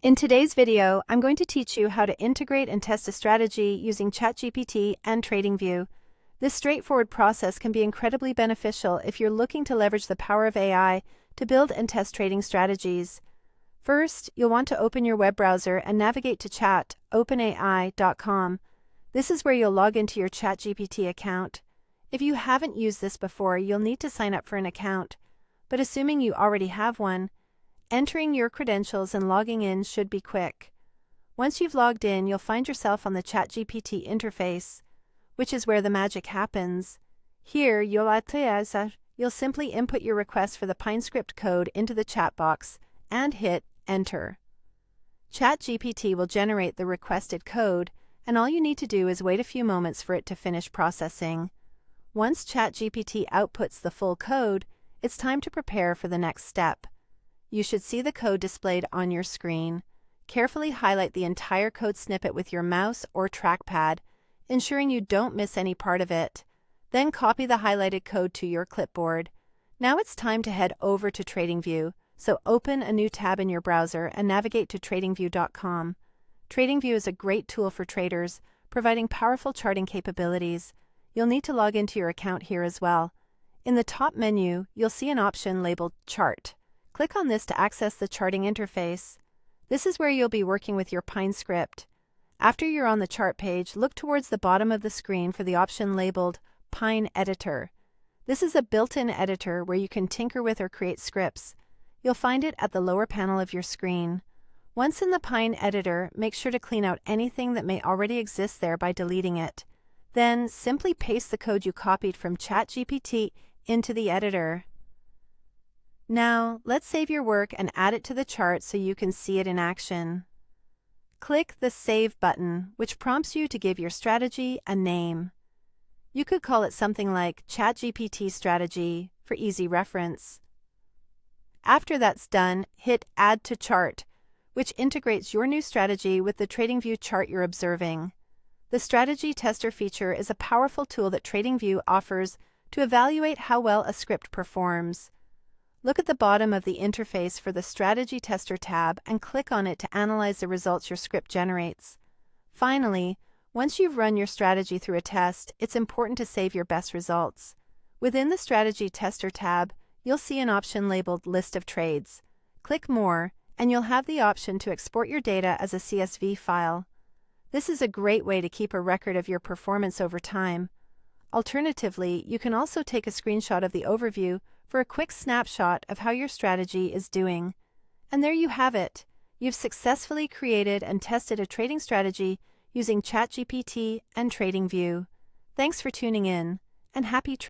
In today's video, I'm going to teach you how to integrate and test a strategy using ChatGPT and TradingView. This straightforward process can be incredibly beneficial if you're looking to leverage the power of AI to build and test trading strategies. First, you'll want to open your web browser and navigate to chat.openai.com. This is where you'll log into your ChatGPT account. If you haven't used this before, you'll need to sign up for an account. But assuming you already have one, entering your credentials and logging in should be quick. Once you've logged in, you'll find yourself on the ChatGPT interface, which is where the magic happens. Here, you'll simply input your request for the PineScript code into the chat box and hit Enter. ChatGPT will generate the requested code, and all you need to do is wait a few moments for it to finish processing. Once ChatGPT outputs the full code, it's time to prepare for the next step. You should see the code displayed on your screen. Carefully highlight the entire code snippet with your mouse or trackpad, ensuring you don't miss any part of it. Then copy the highlighted code to your clipboard. Now it's time to head over to TradingView, so open a new tab in your browser and navigate to tradingview.com. TradingView is a great tool for traders, providing powerful charting capabilities. You'll need to log into your account here as well. In the top menu, you'll see an option labeled Chart. Click on this to access the charting interface. This is where you'll be working with your PineScript. After you're on the chart page, look towards the bottom of the screen for the option labeled Pine Editor. This is a built-in editor where you can tinker with or create scripts. You'll find it at the lower panel of your screen. Once in the Pine Editor, make sure to clean out anything that may already exist there by deleting it. Then simply paste the code you copied from ChatGPT into the editor. Now, let's save your work and add it to the chart so you can see it in action. Click the Save button, which prompts you to give your strategy a name. You could call it something like ChatGPT Strategy for easy reference. After that's done, hit Add to Chart, which integrates your new strategy with the TradingView chart you're observing. The Strategy Tester feature is a powerful tool that TradingView offers to evaluate how well a script performs. Look at the bottom of the interface for the Strategy Tester tab and click on it to analyze the results your script generates. Finally, once you've run your strategy through a test, it's important to save your best results. Within the Strategy Tester tab, you'll see an option labeled List of Trades. Click More, and you'll have the option to export your data as a CSV file. This is a great way to keep a record of your performance over time. Alternatively, you can also take a screenshot of the overview for a quick snapshot of how your strategy is doing. And there you have it. You've successfully created and tested a trading strategy using ChatGPT and TradingView. Thanks for tuning in, and happy trading.